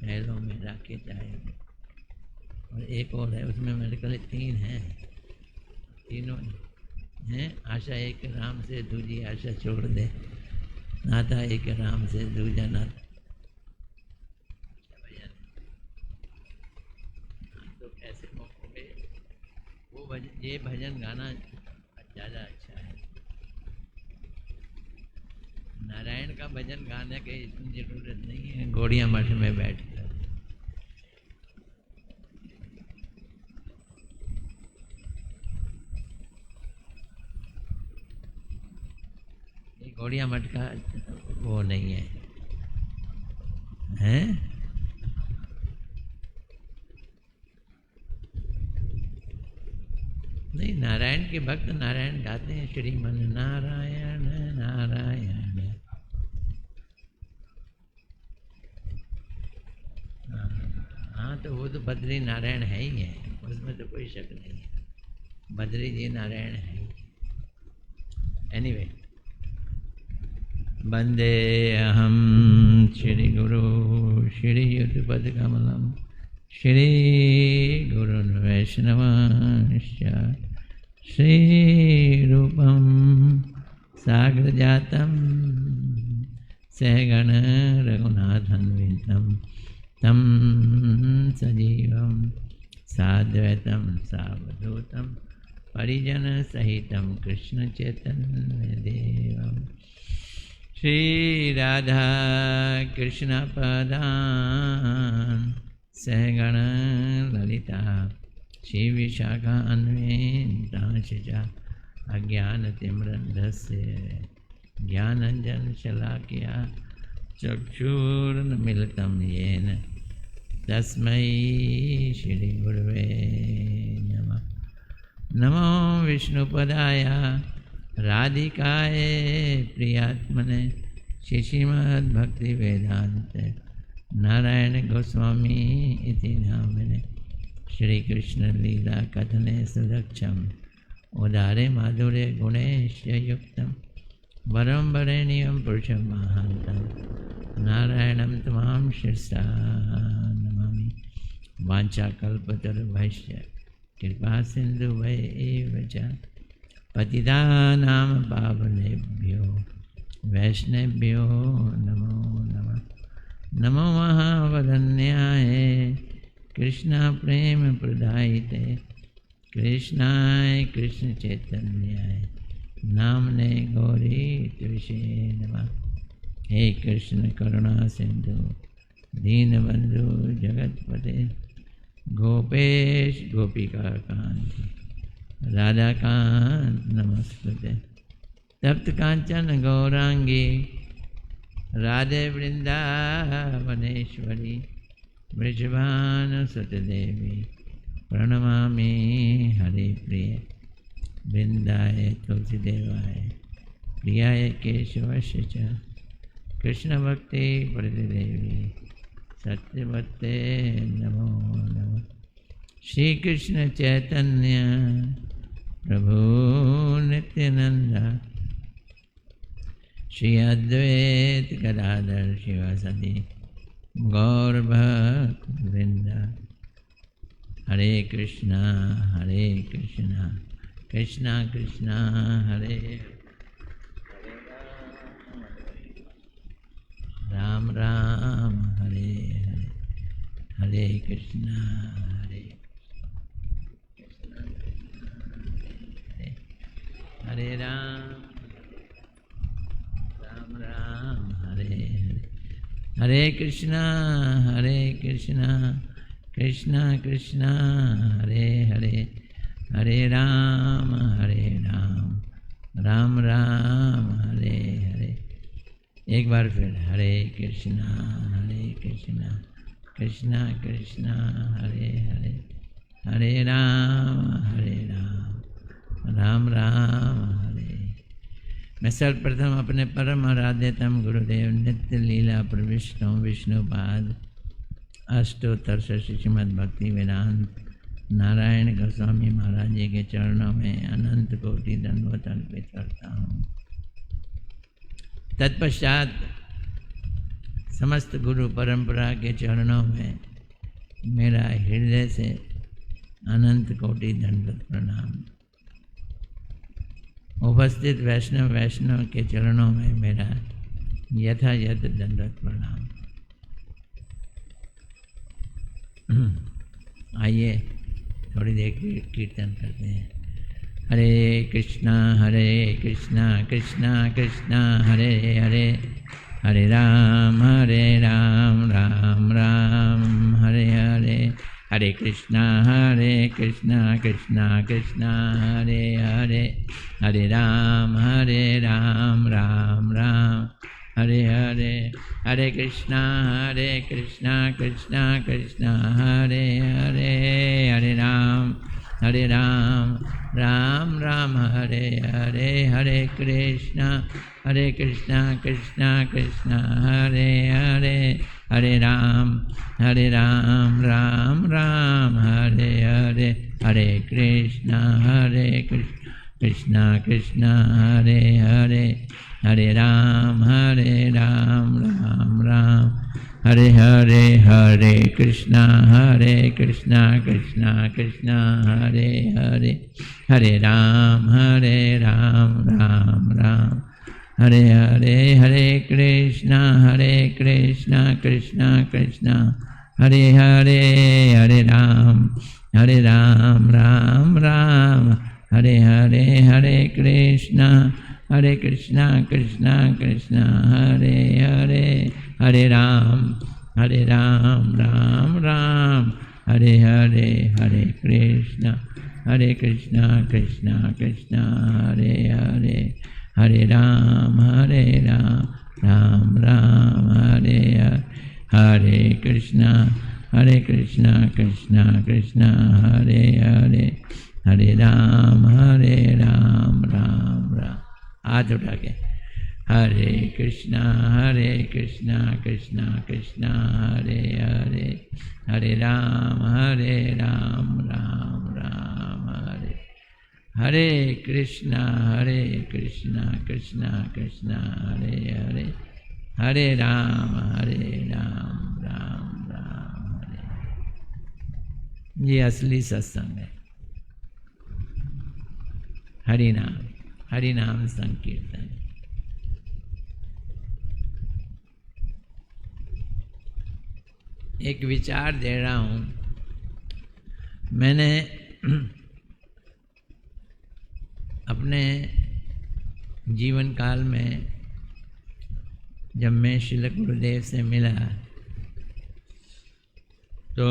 महलों में राखे जाए। और एक और है, उसमें मेरे ख्याल 3 हैं, तीनों हैं। आशा एक राम से, दूजी आशा छोड़ दे, नाता एक राम से, दूजा नाता। तो कैसे मौकों पे वो भजन, ये भजन गाना ज़्यादा अच्छा है। नारायण का भजन गाने की इतनी जरूरत नहीं है गौड़िया मठ में बैठकर। गौड़िया मठ का वो नहीं है, हैं? नहीं, नारायण के भक्त नारायण गाते हैं, श्रीमन नारायण नारायण। हाँ, तो वो तो बद्री नारायण है ही है, उसमें तो कोई शक नहीं है, बद्री जी नारायण है ही। एनीवे, वंदे अहम श्री गुरु श्री युगपद कमलम श्री गुरुन् वैष्णवांश्च श्री रूपम साग्रजातं सहगण रघुनाथान्वितं तं सजीवं साद्वैतं सावधूतं परिजन सहितं कृष्ण चैतन्य देवं श्री राधा कृष्ण पदान् सहगण ललिता श्री विशाखान्वितांश्च अज्ञानतिम्रन्धस्य ज्ञानाञ्जनशलाकया चक्षुर्मिलितं येन तस्मै श्रीगुरवे नमः। नमो विष्णुपदाय राधिकाय प्रियात्मने श्रीमद्भक्तिवेदान्त नारायण गोस्वामी इति नामने श्री कृष्ण लीला कथने सुदक्षम उदारे माधुर्य गुणेश्य युक्तम वरं वरेण्यं पुरुषं महान्तं नारायणं तमां शिरसा नमामि। वाञ्छाकल्पतरुभ्यश्च कृपा सिन्धुभ्येव च पतितानां पावनेभ्यो वैष्णवेभ्यो नमो नमः। नमो महावदन्याय कृष्ण प्रेम प्रदायिते कृष्णाय कृष्ण चैतन्याय नामने गौरी तुषे नमः। हे कृष्ण करुणा सिंधु दीनबंधु जगतपते गोपेश गोपिका कांति राधाकांत नमस्ते। तप्त कांचन गौरांगी राधे वृंदावनेश्वरी वृषभानुसुतदेवी प्रणमामि हरिप्रिय वृंदाय तुलसीदेवाय प्रियाय केशवस्य च कृष्णभक्ति प्रतिदेवी सत्यवते नमो नमः। श्री कृष्ण चैतन्य प्रभु नित्यानंद श्री अद्वैत गदाधर शिवासादि गौर भक्त वृंद। हरे कृष्णा कृष्णा कृष्णा हरे राम राम हरे हरे हरे कृष्णा हरे राम राम राम हरे हरे हरे कृष्णा कृष्णा कृष्णा हरे हरे हरे राम राम राम हरे हरे। एक बार फिर हरे कृष्णा कृष्णा कृष्णा हरे हरे हरे राम राम राम हरे। मैं सर्वप्रथम अपने परम आराध्यतम गुरुदेव नित्य लीला प्रविष्टों विष्णुपाद अष्टोत्तर श्रीमद् भक्ति वेदांत नारायण गोस्वामी महाराज जी के चरणों में अनंत कोटि दंडवत अर्पित करता हूँ। तत्पश्चात समस्त गुरु परंपरा के चरणों में मेरा हृदय से अनंत कोटि दंडवत प्रणाम। उपस्थित वैष्णव के चरणों में मेरा यथायथ दंडवत प्रणाम। आइए थोड़ी देर कीर्तन करते हैं। हरे कृष्णा कृष्णा कृष्णा हरे हरे, हरे राम राम राम हरे हरे, हरे कृष्णा कृष्णा कृष्णा हरे हरे, हरे राम राम राम हरे हरे, हरे कृष्णा कृष्णा कृष्णा हरे हरे, हरे राम राम राम हरे हरे, हरे कृष्णा कृष्णा कृष्णा हरे हरे, हरे राम राम हरे हरे, हरे कृष्णा कृष्णा कृष्णा हरे हरे, हरे राम राम हरे हरे, हरे कृष्णा कृष्णा कृष्णा हरे हरे, हरे राम राम हरे हरे, हरे कृष्णा कृष्णा कृष्णा हरे हरे, हरे राम राम हरे हरे, हरे कृष्णा कृष्णा कृष्णा हरे हरे, हरे राम राम हरे हरे, हरे कृष्णा कृष्णा कृष्णा हरे हरे, हरे राम राम हरे हरे, हरे कृष्णा कृष्णा कृष्णा हरे हरे, हरे राम राम हाथ उठा के, हरे कृष्णा कृष्णा कृष्णा हरे हरे, हरे राम राम हरे, हरे कृष्णा कृष्णा कृष्णा हरे हरे, हरे राम राम हरे। ये असली सत्संग है, हरि नाम संकीर्तन। एक विचार दे रहा हूँ। मैंने अपने जीवन काल में जब मैं श्रील गुरुदेव से मिला तो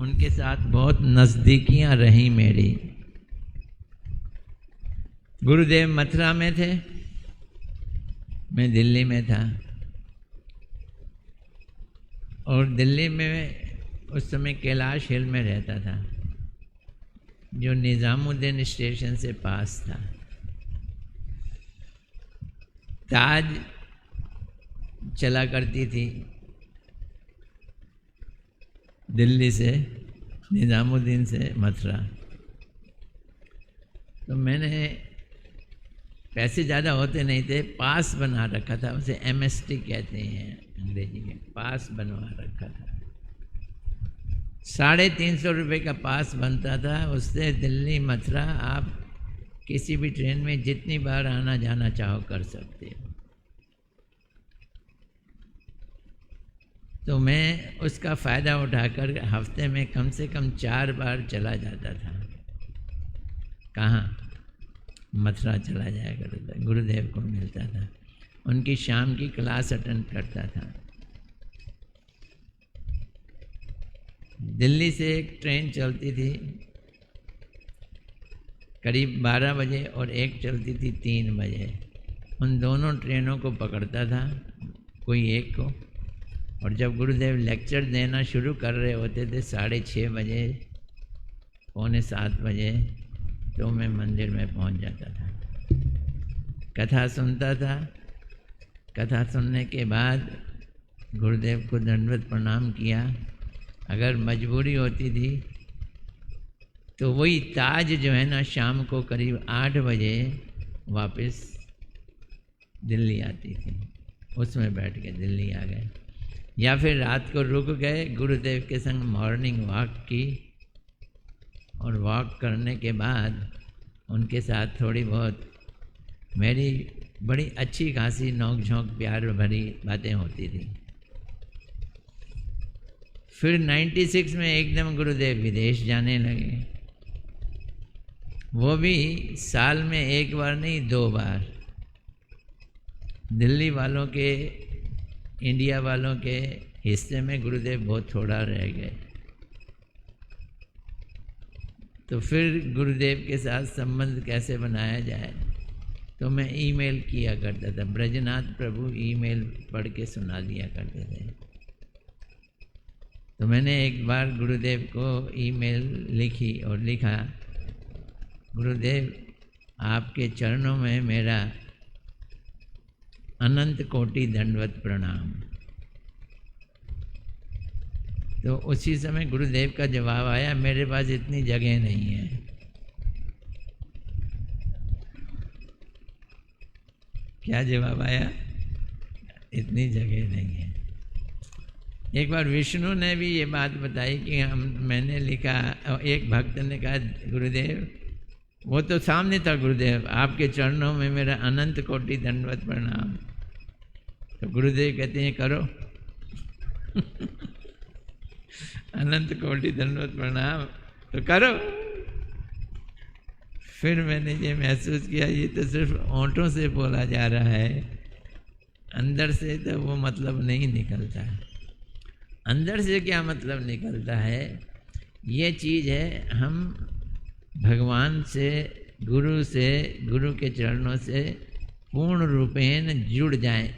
उनके साथ बहुत नज़दीकियाँ रही मेरी। गुरुदेव मथुरा में थे, मैं दिल्ली में था, और दिल्ली में उस समय कैलाश हिल में रहता था, जो निज़ामुद्दीन स्टेशन से पास था। ताज चला करती थी दिल्ली से, निज़ामुद्दीन से मथुरा। तो मैंने, पैसे ज़्यादा होते नहीं थे, पास बना रखा था, उसे MST कहते हैं अंग्रेजी में, पास बनवा रखा था। 350 रुपये का पास बनता था, उससे दिल्ली मथुरा आप किसी भी ट्रेन में जितनी बार आना जाना चाहो कर सकते हो। तो मैं उसका फ़ायदा उठाकर हफ्ते में कम से कम 4 बार चला जाता था। कहाँ? मथुरा चला जाया करता था, गुरुदेव को मिलता था, उनकी शाम की क्लास अटेंड करता था। दिल्ली से एक ट्रेन चलती थी करीब 12 बजे और एक चलती थी 3 बजे। उन दोनों ट्रेनों को पकड़ता था कोई एक को, और जब गुरुदेव लेक्चर देना शुरू कर रहे होते थे 6:30 बजे, 6:45 बजे, तो मैं मंदिर में पहुंच जाता था, कथा सुनता था। कथा सुनने के बाद गुरुदेव को दंडवत प्रणाम किया। अगर मजबूरी होती थी तो वही ताज जो है ना, शाम को करीब 8 बजे वापस दिल्ली आती थी, उसमें बैठ के दिल्ली आ गए, या फिर रात को रुक गए, गुरुदेव के संग मॉर्निंग वॉक की, और वॉक करने के बाद उनके साथ थोड़ी बहुत मेरी बड़ी अच्छी खासी नोक झोंक प्यार भरी बातें होती थी। फिर 96 में एकदम गुरुदेव विदेश जाने लगे, वो भी साल में एक बार नहीं 2 बार। दिल्ली वालों के, इंडिया वालों के हिस्से में गुरुदेव बहुत थोड़ा रह गए। तो फिर गुरुदेव के साथ संबंध कैसे बनाया जाए, तो मैं ईमेल किया करता था। ब्रजनाथ प्रभु ईमेल पढ़ के सुना दिया करते थे। तो मैंने एक बार गुरुदेव को ईमेल लिखी और लिखा, गुरुदेव आपके चरणों में मेरा अनंत कोटि दंडवत प्रणाम। तो उसी समय गुरुदेव का जवाब आया, मेरे पास इतनी जगह नहीं है। क्या जवाब आया? इतनी जगह नहीं है। एक बार विष्णु ने भी ये बात बताई कि मैंने लिखा, एक भक्त ने कहा, गुरुदेव, वो तो सामने था, गुरुदेव आपके चरणों में मेरा अनंत कोटि दंडवत प्रणाम। तो गुरुदेव कहते हैं करो अनंत कोटि दंडवत प्रणाम तो करो। फिर मैंने ये महसूस किया, ये तो सिर्फ होंठों से बोला जा रहा है, अंदर से तो वो मतलब नहीं निकलता है। अंदर से क्या मतलब निकलता है? ये चीज़ है, हम भगवान से, गुरु के चरणों से पूर्ण रूपेण जुड़ जाएं।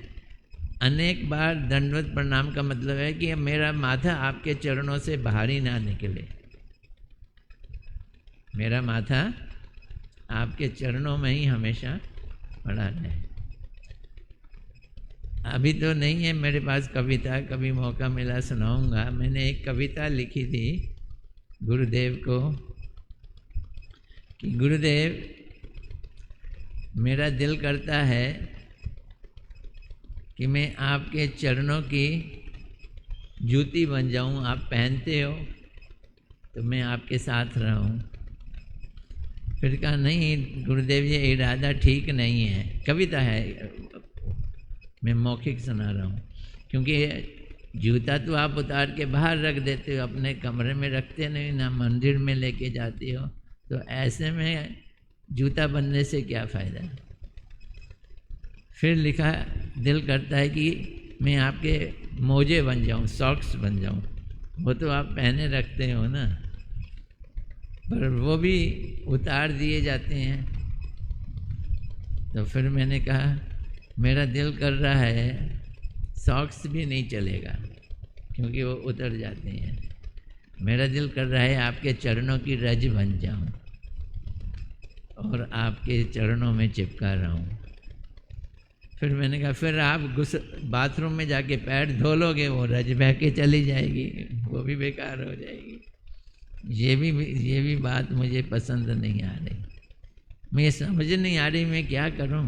अनेक बार दंडवत प्रणाम का मतलब है कि मेरा माथा आपके चरणों से बाहर ही ना निकले, मेरा माथा आपके चरणों में ही हमेशा पड़ा रहे। अभी तो नहीं है मेरे पास कविता, कभी मौका मिला सुनाऊंगा। मैंने एक कविता लिखी थी गुरुदेव को कि गुरुदेव, मेरा दिल करता है कि मैं आपके चरणों की जूती बन जाऊं, आप पहनते हो तो मैं आपके साथ रहूं। फिर कहा, नहीं गुरुदेव, ये इरादा ठीक नहीं है। कविता है, मैं मौखिक सुना रहा हूँ। क्योंकि जूता तो आप उतार के बाहर रख देते हो, अपने कमरे में रखते नहीं, ना मंदिर में लेके जाते हो, तो ऐसे में जूता बनने से क्या फ़ायदा। फिर लिखा, दिल करता है कि मैं आपके मोजे बन जाऊं, सॉक्स बन जाऊं। वो तो आप पहने रखते हो ना, पर वो भी उतार दिए जाते हैं। तो फिर मैंने कहा, मेरा दिल कर रहा है सॉक्स भी नहीं चलेगा क्योंकि वो उतर जाते हैं। मेरा दिल कर रहा है आपके चरणों की रज बन जाऊं और आपके चरणों में चिपका रहूं। फिर मैंने कहा, फिर आप बाथरूम में जाके पैर धो लोगे, वो रज बह के चली जाएगी, वो भी बेकार हो जाएगी। ये भी बात मुझे पसंद नहीं आ रही, मैं समझ नहीं आ रही मैं क्या करूं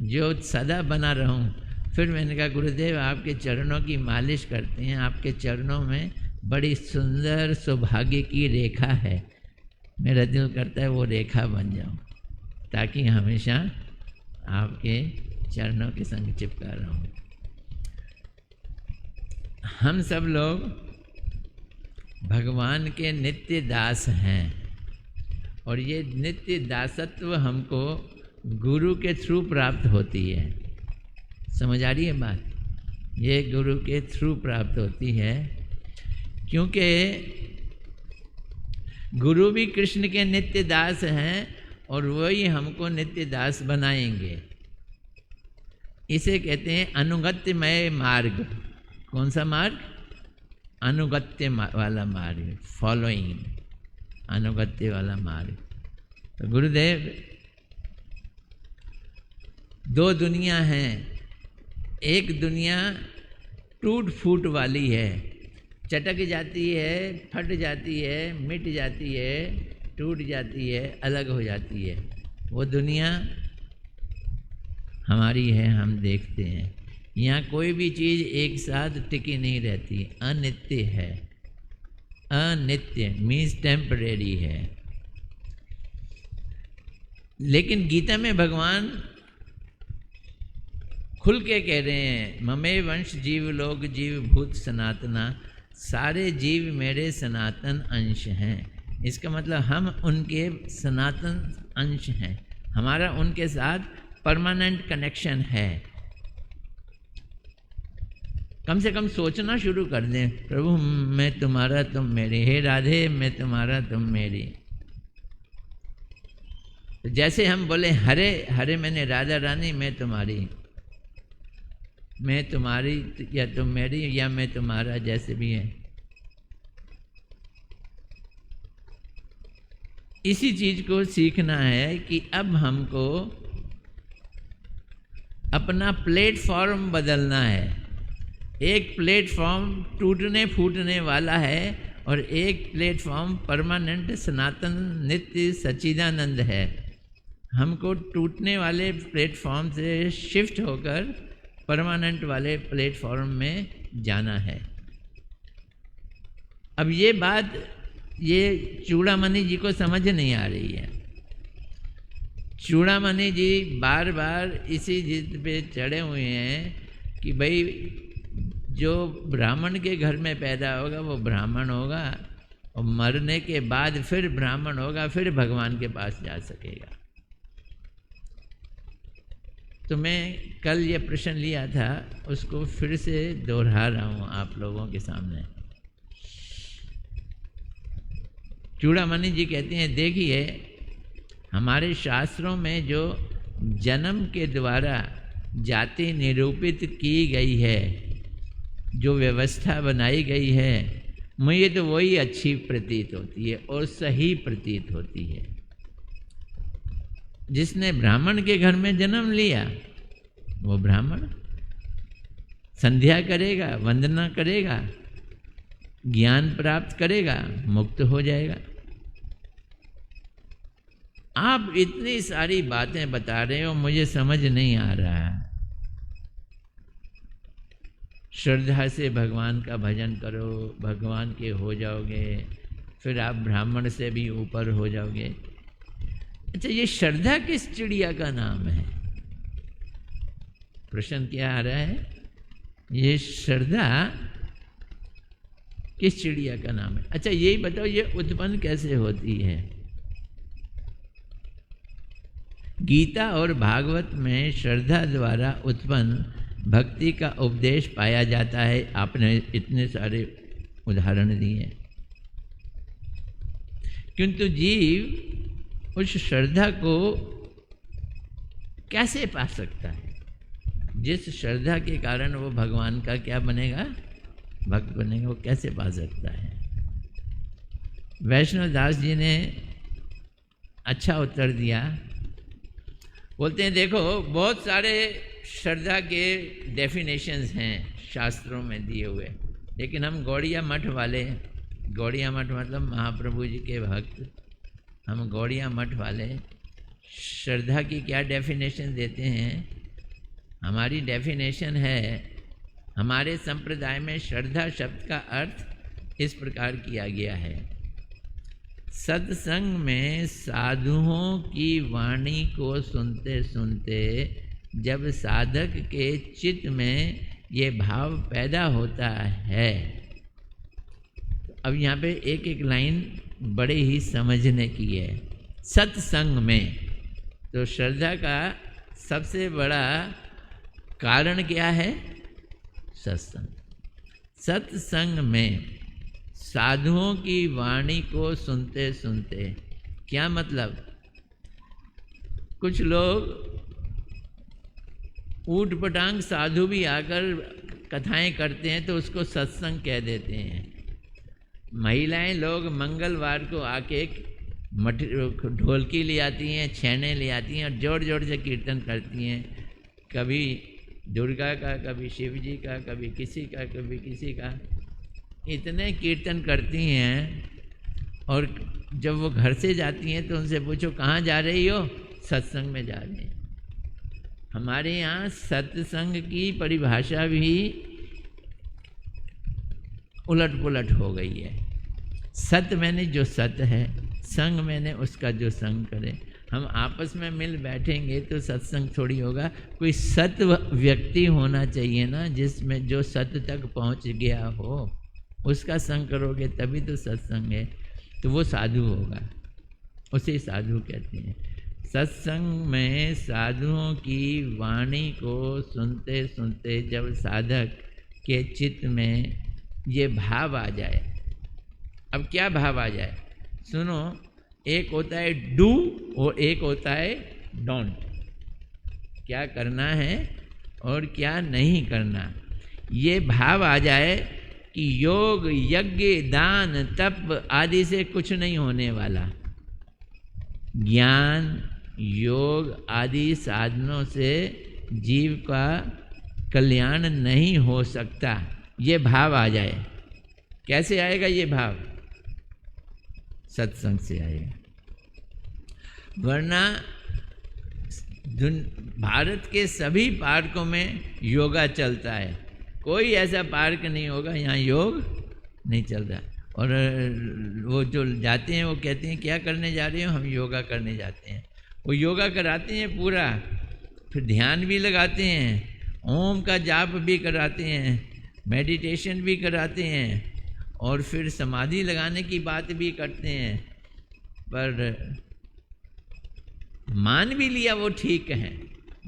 जो सदा बना रहूं। फिर मैंने कहा, गुरुदेव आपके चरणों की मालिश करते हैं, आपके चरणों में बड़ी सुंदर सौभाग्य की रेखा है, मेरा दिल करता है वो रेखा बन जाऊं ताकि हमेशा आपके चरणों के संग चिपका रहूं। हम सब लोग भगवान के नित्य दास हैं और ये नित्य दासत्व हमको गुरु के थ्रू प्राप्त होती है। समझ आ रही है बात? ये गुरु के थ्रू प्राप्त होती है क्योंकि गुरु भी कृष्ण के नित्य दास हैं और वही हमको नित्य दास बनाएंगे। इसे कहते हैं अनुगत्यमय मार्ग। कौन सा मार्ग? अनुगत्य वाला मार्ग, फॉलोइंग, अनुगत्य वाला मार्ग। तो गुरुदेव, दो दुनिया हैं। एक दुनिया टूट फूट वाली है, चटक जाती है, फट जाती है, मिट जाती है, टूट जाती है, अलग हो जाती है। वो दुनिया हमारी है, हम देखते हैं। यहाँ कोई भी चीज़ एक साथ टिकी नहीं रहती, अनित्य है। अनित्य मीन्स टेम्परेरी है। लेकिन गीता में भगवान खुल के कह रहे हैं, ममे वंश जीव लोग जीव भूत सनातना, सारे जीव मेरे सनातन अंश हैं। इसका मतलब हम उनके सनातन अंश हैं, हमारा उनके साथ परमानेंट कनेक्शन है। कम से कम सोचना शुरू कर दें, प्रभु मैं तुम्हारा तुम मेरे, हे राधे मैं तुम्हारा तुम मेरी। तो जैसे हम बोले हरे हरे मैंने राधा रानी मैं तुम्हारी, मैं तुम्हारी या तुम मेरी, या मैं तुम्हारा, जैसे भी है। इसी चीज को सीखना है कि अब हमको अपना प्लेटफॉर्म बदलना है। एक प्लेटफॉर्म टूटने फूटने वाला है और एक प्लेटफॉर्म परमानेंट सनातन नित्य सच्चिदानंद है। हमको टूटने वाले प्लेटफॉर्म से शिफ्ट होकर परमानेंट वाले प्लेटफॉर्म में जाना है। अब ये बात ये चूड़ामणि जी को समझ नहीं आ रही है। चूड़ामणि जी बार बार इसी जिद पे चढ़े हुए हैं कि भाई जो ब्राह्मण के घर में पैदा होगा वो ब्राह्मण होगा, और मरने के बाद फिर ब्राह्मण होगा, फिर भगवान के पास जा सकेगा। तो मैं कल ये प्रश्न लिया था, उसको फिर से दोहरा रहा हूँ आप लोगों के सामने। चूड़ामणि जी कहते हैं, देखिए हमारे शास्त्रों में जो जन्म के द्वारा जाति निरूपित की गई है, जो व्यवस्था बनाई गई है, मुझे तो वही अच्छी प्रतीत होती है और सही प्रतीत होती है। जिसने ब्राह्मण के घर में जन्म लिया वो ब्राह्मण संध्या करेगा, वंदना करेगा, ज्ञान प्राप्त करेगा, मुक्त हो जाएगा। आप इतनी सारी बातें बता रहे हो, मुझे समझ नहीं आ रहा है। श्रद्धा से भगवान का भजन करो, भगवान के हो जाओगे, फिर आप ब्राह्मण से भी ऊपर हो जाओगे। अच्छा, ये श्रद्धा किस चिड़िया का नाम है? प्रश्न क्या आ रहा है? ये श्रद्धा किस चिड़िया का नाम है? अच्छा यही बताओ, ये उत्पन्न कैसे होती है? गीता और भागवत में श्रद्धा द्वारा उत्पन्न भक्ति का उपदेश पाया जाता है। आपने इतने सारे उदाहरण दिए, किंतु जीव उस श्रद्धा को कैसे पा सकता है? जिस श्रद्धा के कारण वो भगवान का क्या बनेगा, भक्त बनेगा, वो कैसे पा सकता है? वैष्णव दास जी ने अच्छा उत्तर दिया। बोलते हैं देखो बहुत सारे श्रद्धा के डेफिनेशंस हैं शास्त्रों में दिए हुए, लेकिन हम गौड़िया मठ वाले, गौड़िया मठ मतलब महाप्रभु जी के भक्त, हम गौड़िया मठ वाले श्रद्धा की क्या डेफिनेशन देते हैं? हमारी डेफिनेशन है, हमारे संप्रदाय में श्रद्धा शब्द का अर्थ इस प्रकार किया गया है, सत्संग में साधुओं की वाणी को सुनते सुनते जब साधक के चित्त में ये भाव पैदा होता है। अब यहाँ पे एक एक लाइन बड़े ही समझने की है। सत्संग में, तो श्रद्धा का सबसे बड़ा कारण क्या है? सत्संग। सत्संग में साधुओं की वाणी को सुनते सुनते, क्या मतलब? कुछ लोग ऊट पटांग साधु भी आकर कथाएं करते हैं तो उसको सत्संग कह देते हैं। महिलाएं लोग मंगलवार को आके ढोलकी ले आती हैं, छैने ले आती हैं और जोर जोर से कीर्तन करती हैं, कभी दुर्गा का, कभी शिव जी का, कभी किसी का, कभी किसी का। इतने कीर्तन करती हैं, और जब वो घर से जाती हैं तो उनसे पूछो कहाँ जा रही हो? सत्संग में जा रही हैं। हमारे यहाँ सत्संग की परिभाषा भी उलट पुलट हो गई है। सत मैंने जो सत है, संग मैंने उसका जो संग करे। हम आपस में मिल बैठेंगे तो सत्संग थोड़ी होगा। कोई सत व्यक्ति होना चाहिए ना, जिसमें जो सत तक पहुंच गया हो, उसका संग करोगे तभी तो सत्संग है। तो वो साधु होगा, उसे साधु कहते हैं। सत्संग में साधुओं की वाणी को सुनते सुनते जब साधक के चित्त में ये भाव आ जाए, अब क्या भाव आ जाए सुनो, एक होता है डू और एक होता है डोंट, क्या करना है और क्या नहीं करना। ये भाव आ जाए कि योग यज्ञ दान तप आदि से कुछ नहीं होने वाला, ज्ञान योग आदि साधनों से जीव का कल्याण नहीं हो सकता, ये भाव आ जाए। कैसे आएगा ये भाव? सत्संग से आएगा। वरना भारत के सभी पार्कों में योगा चलता है, कोई ऐसा पार्क नहीं होगा यहाँ योग नहीं चल रहा। और वो जो जाते हैं वो कहते हैं क्या करने जा रहे हो? हम योगा करने जाते हैं। वो योगा कराते हैं पूरा, फिर ध्यान भी लगाते हैं, ओम का जाप भी कराते हैं, मेडिटेशन भी कराते हैं और फिर समाधि लगाने की बात भी करते हैं। पर मान भी लिया वो ठीक है,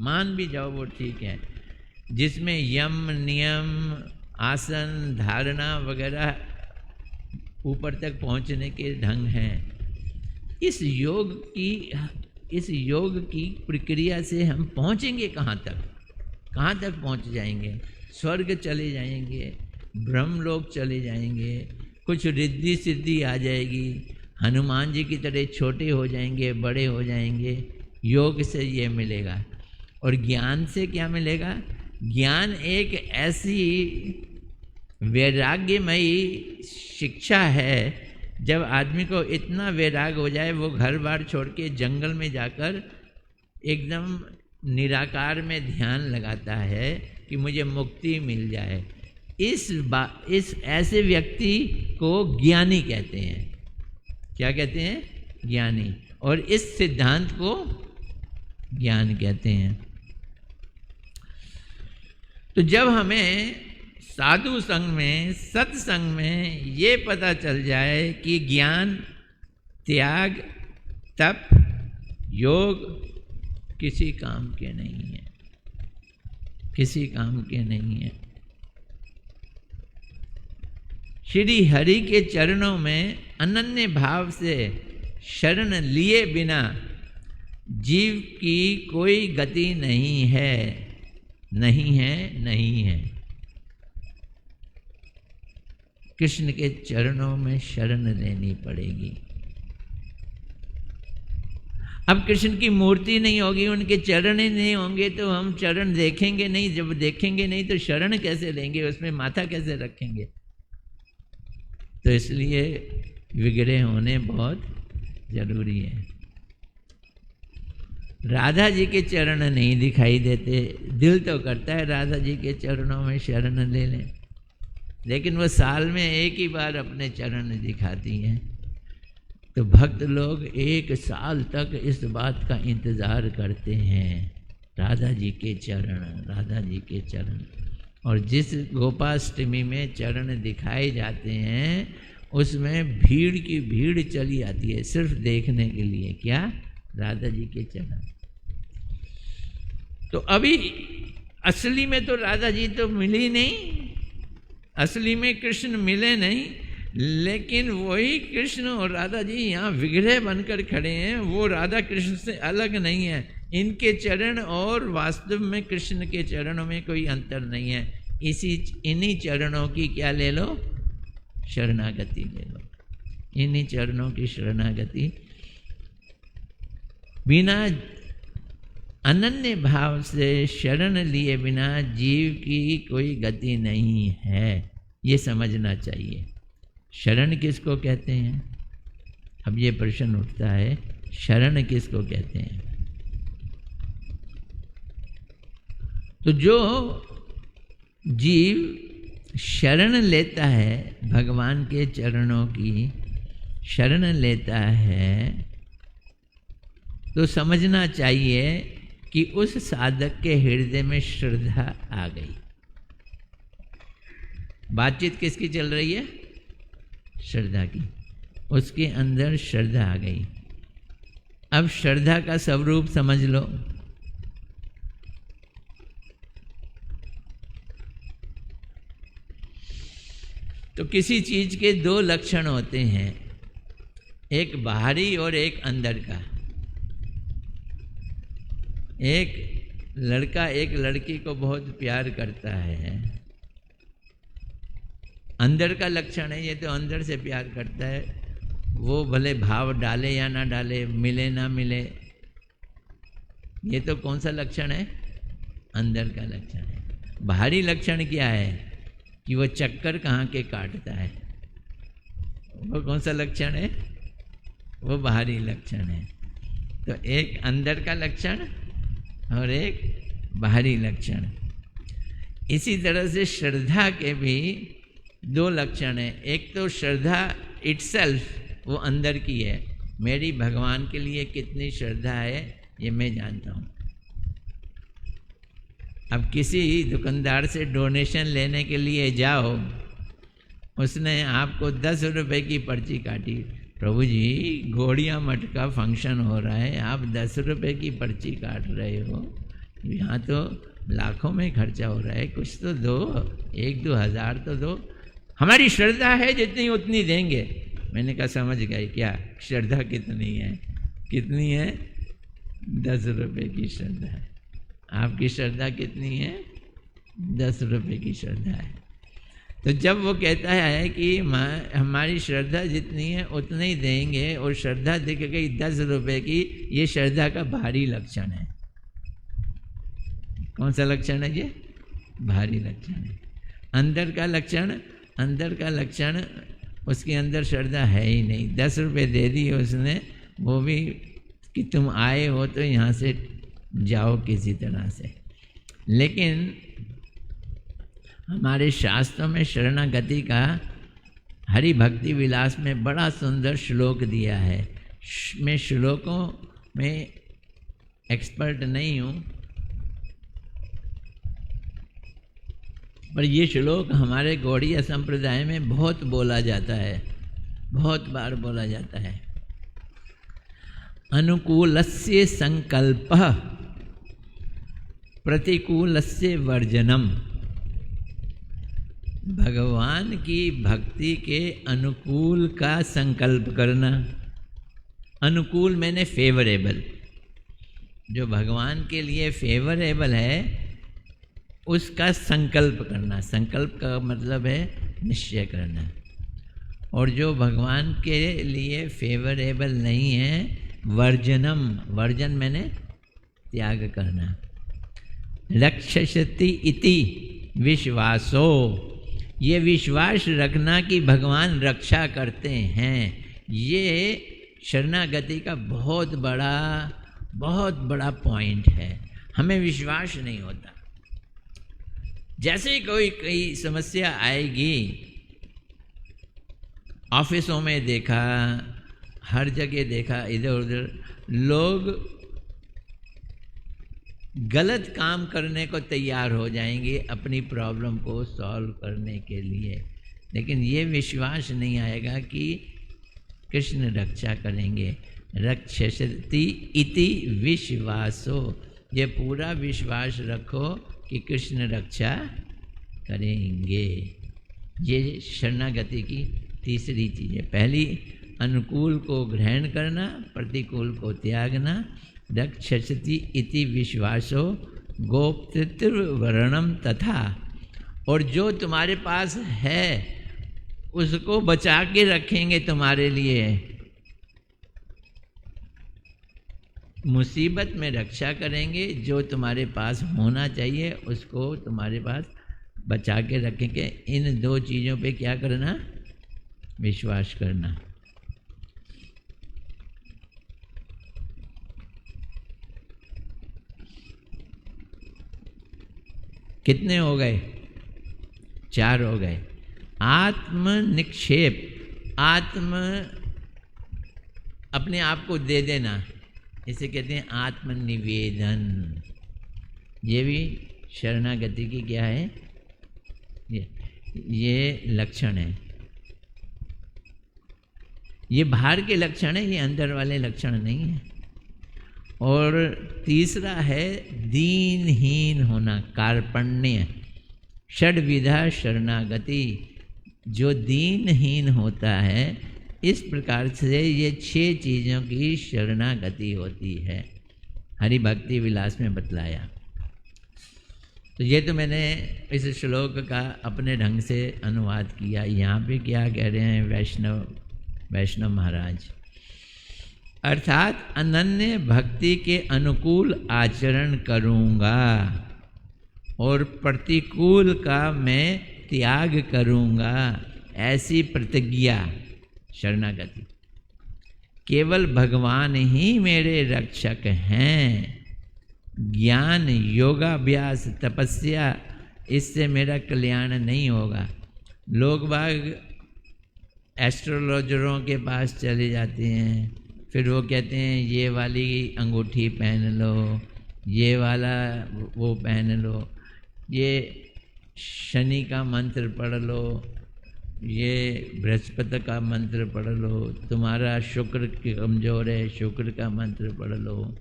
मान भी जाओ वो ठीक है, जिसमें यम नियम आसन धारणा वगैरह ऊपर तक पहुंचने के ढंग हैं। इस योग की प्रक्रिया से हम पहुंचेंगे कहाँ तक? कहाँ तक पहुंच जाएंगे? स्वर्ग चले जाएंगे, ब्रह्मलोक चले जाएंगे, कुछ रिद्धि सिद्धि आ जाएगी, हनुमान जी की तरह छोटे हो जाएंगे, बड़े हो जाएंगे। योग से ये मिलेगा। और ज्ञान से क्या मिलेगा? ज्ञान एक ऐसी वैराग्यमयी शिक्षा है, जब आदमी को इतना वैराग हो जाए वो घर बार छोड़ के जंगल में जाकर एकदम निराकार में ध्यान लगाता है कि मुझे मुक्ति मिल जाए। इस ऐसे व्यक्ति को ज्ञानी कहते हैं। क्या कहते हैं? ज्ञानी। और इस सिद्धांत को ज्ञान कहते हैं। तो जब हमें साधु संग में, सत्संग में ये पता चल जाए कि ज्ञान, त्याग, तप, योग किसी काम के नहीं है, किसी काम के नहीं है। श्री हरि के चरणों में अनन्य भाव से शरण लिए बिना जीव की कोई गति नहीं है, नहीं है, नहीं है। कृष्ण के चरणों में शरण लेनी पड़ेगी। अब कृष्ण की मूर्ति नहीं होगी, उनके चरण ही नहीं होंगे तो हम चरण देखेंगे नहीं। जब देखेंगे नहीं तो शरण कैसे लेंगे, उसमें माथा कैसे रखेंगे? तो इसलिए विग्रह होने बहुत जरूरी है। राधा जी के चरण नहीं दिखाई देते, दिल तो करता है राधा जी के चरणों में शरण ले लें, लेकिन वो साल में एक ही बार अपने चरण दिखाती हैं। तो भक्त लोग 1 साल तक इस बात का इंतज़ार करते हैं, राधा जी के चरण, राधा जी के चरण। और जिस गोपाष्टमी में चरण दिखाए जाते हैं उसमें भीड़ की भीड़ चली आती है सिर्फ देखने के लिए। क्या? राधा जी के चरण। तो अभी असली में तो राधा जी तो मिली नहीं, असली में कृष्ण मिले नहीं, लेकिन वही कृष्ण और राधा जी यहाँ विग्रह बनकर खड़े हैं। वो राधा कृष्ण से अलग नहीं है। इनके चरण और वास्तव में कृष्ण के चरणों में कोई अंतर नहीं है। इन्हीं चरणों की क्या ले लो? शरणागति ले लो। इन्हीं चरणों की शरणागति। बिना अनन्य भाव से शरण लिए बिना जीव की कोई गति नहीं है, ये समझना चाहिए। शरण किसको कहते हैं? अब ये प्रश्न उठता है, शरण किसको कहते हैं? तो जो जीव शरण लेता है, भगवान के चरणों की शरण लेता है, तो समझना चाहिए कि उस साधक के हृदय में श्रद्धा आ गई। बातचीत किसकी चल रही है? श्रद्धा की। उसके अंदर श्रद्धा आ गई। अब श्रद्धा का स्वरूप समझ लो। तो किसी चीज के दो लक्षण होते हैं, एक बाहरी और एक अंदर का। एक लड़का एक लड़की को बहुत प्यार करता है, अंदर का लक्षण है, ये तो अंदर से प्यार करता है, वो भले भाव डाले या ना डाले, मिले ना मिले, ये तो कौन सा लक्षण है? अंदर का लक्षण है। बाहरी लक्षण क्या है कि वो चक्कर कहाँ के काटता है, वो कौन सा लक्षण है? वो बाहरी लक्षण है। तो एक अंदर का लक्षण और एक बाहरी लक्षण। इसी तरह से श्रद्धा के भी दो लक्षण हैं। एक तो श्रद्धा इटसेल्फ, वो अंदर की है, मेरी भगवान के लिए कितनी श्रद्धा है ये मैं जानता हूँ। अब किसी दुकानदार से डोनेशन लेने के लिए जाओ, उसने आपको 10 रुपए की पर्ची काटी, प्रभु जी घोड़िया मठ का फंक्शन हो रहा है, आप 10 रुपए की पर्ची काट रहे हो, यहाँ तो लाखों में खर्चा हो रहा है, कुछ तो दो, 1-2 हज़ार तो दो। हमारी श्रद्धा है जितनी उतनी देंगे। मैंने कहा समझ गए क्या, श्रद्धा कितनी है? कितनी है? 10 रुपए की श्रद्धा है। आपकी श्रद्धा कितनी है? 10 रुपए की श्रद्धा है। तो जब वो कहता है कि हमारी श्रद्धा जितनी है उतने ही देंगे और श्रद्धा दिख गई 10 रुपए की, ये श्रद्धा का भारी लक्षण है। कौन सा लक्षण है ये? भारी लक्षण है। अंदर का लक्षण, अंदर का लक्षण, उसके अंदर श्रद्धा है ही नहीं। 10 रुपये दे दिए उसने, वो भी कि तुम आए हो तो यहाँ से जाओ किसी तरह से। लेकिन हमारे शास्त्रों में शरणागति का हरि भक्ति विलास में बड़ा सुंदर श्लोक दिया है। मैं श्लोकों में एक्सपर्ट नहीं हूँ, पर ये श्लोक हमारे गौड़ीय संप्रदाय में बहुत बोला जाता है, बहुत बार बोला जाता है। अनुकूलस्य संकल्पः प्रतिकूलस्य वर्जनम। भगवान की भक्ति के अनुकूल का संकल्प करना। अनुकूल मैंने फेवरेबल, जो भगवान के लिए फेवरेबल है उसका संकल्प करना। संकल्प का मतलब है निश्चय करना। और जो भगवान के लिए फेवरेबल नहीं है, वर्जनम, वर्जन मैंने त्याग करना। रक्षसति इति विश्वासो, ये विश्वास रखना कि भगवान रक्षा करते हैं, ये शरणागति का बहुत बड़ा पॉइंट है। हमें विश्वास नहीं होता। जैसे ही कोई समस्या आएगी, ऑफिसों में देखा, हर जगह देखा, इधर उधर लोग गलत काम करने को तैयार हो जाएंगे अपनी प्रॉब्लम को सॉल्व करने के लिए, लेकिन ये विश्वास नहीं आएगा कि कृष्ण रक्षा करेंगे। रक्षसति इति विश्वासो, ये पूरा विश्वास रखो कि कृष्ण रक्षा करेंगे। ये शरणागति की तीसरी चीज़ है। पहली अनुकूल को ग्रहण करना, प्रतिकूल को त्यागना। रक्षसति इति विश्वासो गोप्तृवर्णम तथा, और जो तुम्हारे पास है उसको बचा के रखेंगे तुम्हारे लिए। मुसीबत में रक्षा करेंगे, जो तुम्हारे पास होना चाहिए उसको तुम्हारे पास बचा के रखेंगे। इन दो चीज़ों पे क्या करना? विश्वास करना। कितने हो गए? 4 हो गए। आत्म निक्षेप, आत्म अपने आप को दे देना, इसे कहते हैं आत्मनिवेदन। ये भी शरणागति की क्या है? ये लक्षण है। ये बाहर के लक्षण है, ये अंदर वाले लक्षण नहीं है। और तीसरा है दीनहीन होना, कार्पण्य। षड्विधा शरणागति, जो दीनहीन होता है, इस प्रकार से ये 6 चीज़ों की शरणागति होती है। हरि भक्ति विलास में बतलाया। तो ये तो मैंने इस श्लोक का अपने ढंग से अनुवाद किया। यहाँ पे क्या कह रहे हैं वैष्णव महाराज? अर्थात अनन्य भक्ति के अनुकूल आचरण करूँगा और प्रतिकूल का मैं त्याग करूँगा, ऐसी प्रतिज्ञा शरणागति। केवल भगवान ही मेरे रक्षक हैं। ज्ञान, योगाभ्यास, तपस्या, इससे मेरा कल्याण नहीं होगा। लोग बाग एस्ट्रोलॉजरों के पास चले जाते हैं, फिर वो कहते हैं ये वाली अंगूठी पहन लो, ये वाला वो पहन लो, ये शनि का मंत्र पढ़ लो, ये बृहस्पति का मंत्र पढ़ लो, तुम्हारा शुक्र कमज़ोर है, शुक्र का मंत्र पढ़ लो।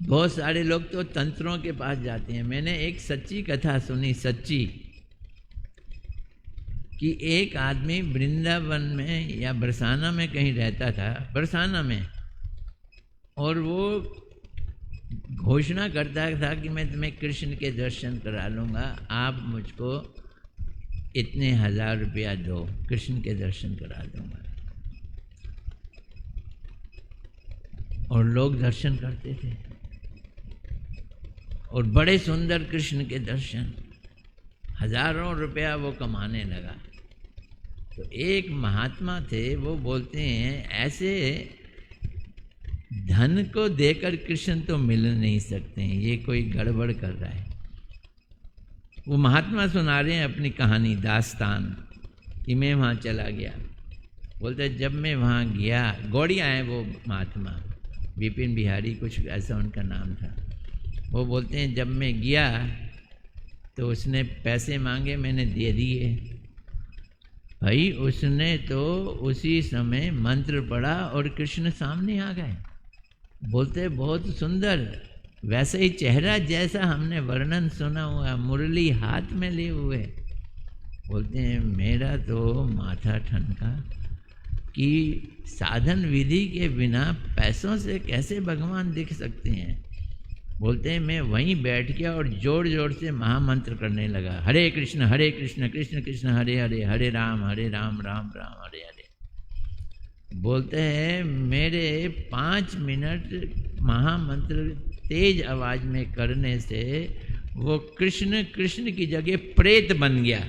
बहुत सारे लोग तो तंत्रों के पास जाते हैं। मैंने एक सच्ची कथा सुनी, सच्ची, कि एक आदमी वृंदावन में या बरसाना में कहीं रहता था, बरसाना में, और वो घोषणा करता था कि मैं तुम्हें कृष्ण के दर्शन करा लूँगा, आप मुझको इतने 1000 रुपया दो, कृष्ण के दर्शन करा दूँगा। और लोग दर्शन करते थे और बड़े सुंदर कृष्ण के दर्शन, हजारों रुपया वो कमाने लगा। तो एक महात्मा थे, वो बोलते हैं ऐसे धन को देकर कृष्ण तो मिल नहीं सकते हैं, ये कोई गड़बड़ कर रहा है। वो महात्मा सुना रहे हैं अपनी कहानी, दास्तान, कि मैं वहाँ चला गया। बोलते जब मैं वहाँ गया, गौड़िया है वो महात्मा, विपिन बिहारी कुछ ऐसा उनका नाम था। वो बोलते हैं जब मैं गया तो उसने पैसे मांगे, मैंने दे दिए। भाई उसने तो उसी समय मंत्र पढ़ा और कृष्ण सामने आ गए। बोलते बहुत सुंदर, वैसे ही चेहरा जैसा हमने वर्णन सुना हुआ, मुरली हाथ में लिए हुए। बोलते हैं मेरा तो माथा ठनका कि साधन विधि के बिना पैसों से कैसे भगवान दिख सकते हैं। बोलते हैं मैं वहीं बैठ गया और जोर जोर से महामंत्र करने लगा, हरे कृष्ण कृष्ण कृष्ण हरे हरे, हरे राम राम राम हरे हरे। बोलते हैं मेरे 5 मिनट महामंत्र तेज आवाज में करने से वो कृष्ण कृष्ण की जगह प्रेत बन गया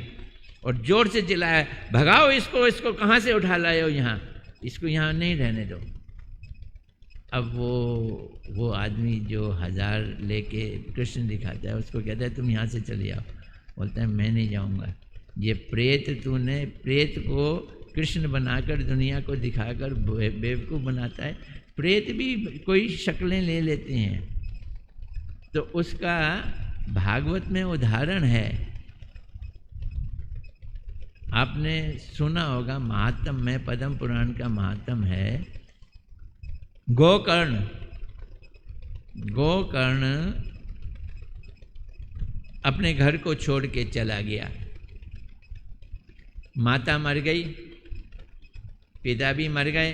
और जोर से चिल्लाया, भगाओ इसको, इसको कहाँ से उठा लाए हो यहाँ, इसको यहाँ नहीं रहने दो। अब वो आदमी जो 1000 लेके कृष्ण दिखाता है, उसको कहता है तुम यहाँ से चले जाओ। बोलता है मैं नहीं जाऊँगा, ये प्रेत तूने, प्रेत को कृष्ण बनाकर दुनिया को दिखाकर बेवकूफ़ बनाता है। प्रेत भी कोई शक्लें ले लेते हैं। तो उसका भागवत में उदाहरण है, आपने सुना होगा, महात्म में, पद्म पुराण का महात्म है। गोकर्ण अपने घर को छोड़ के चला गया। माता मर गई, पिता भी मर गए,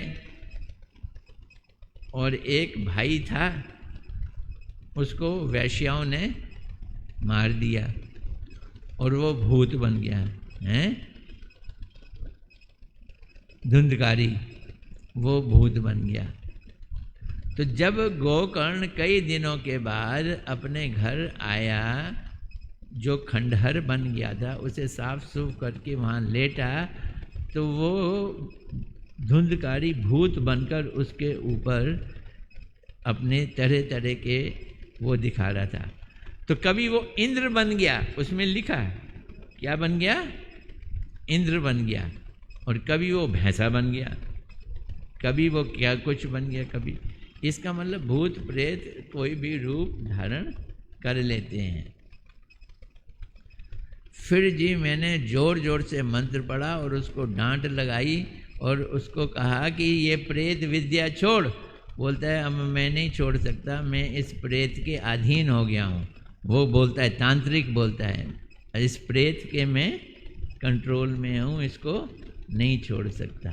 और एक भाई था, उसको वैश्याओं ने मार दिया और वो भूत बन गया है, धुंधकारी, वो भूत बन गया। तो जब गोकर्ण कई दिनों के बाद अपने घर आया, जो खंडहर बन गया था उसे साफ सूफ करके वहाँ लेटा, तो वो धुंधकारी भूत बनकर उसके ऊपर अपने तरह तरह के वो दिखा रहा था। तो कभी वो इंद्र बन गया, उसमें लिखा है क्या बन गया, इंद्र बन गया, और कभी वो भैंसा बन गया, कभी वो क्या कुछ बन गया, कभी। इसका मतलब भूत प्रेत कोई भी रूप धारण कर लेते हैं। फिर जी मैंने जोर जोर से मंत्र पढ़ा और उसको डांट लगाई और उसको कहा कि ये प्रेत विद्या छोड़। बोलता है अब मैं नहीं छोड़ सकता, मैं इस प्रेत के अधीन हो गया हूँ। वो बोलता है, तांत्रिक बोलता है, इस प्रेत के मैं कंट्रोल में हूँ, इसको नहीं छोड़ सकता।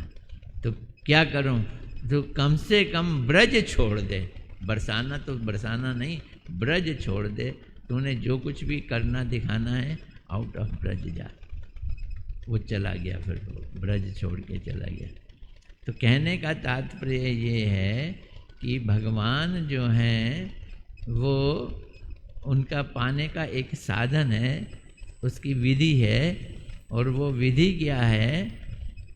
तो क्या करूँ? तो कम से कम ब्रज छोड़ दे, बरसाना तो बरसाना नहीं, ब्रज छोड़ दे। तूने जो कुछ भी करना दिखाना है आउट ऑफ ब्रज जा। वो चला गया, फिर वो ब्रज छोड़ के चला गया। तो कहने का तात्पर्य ये है कि भगवान जो हैं वो उनका पाने का एक साधन है, उसकी विधि है। और वो विधि क्या है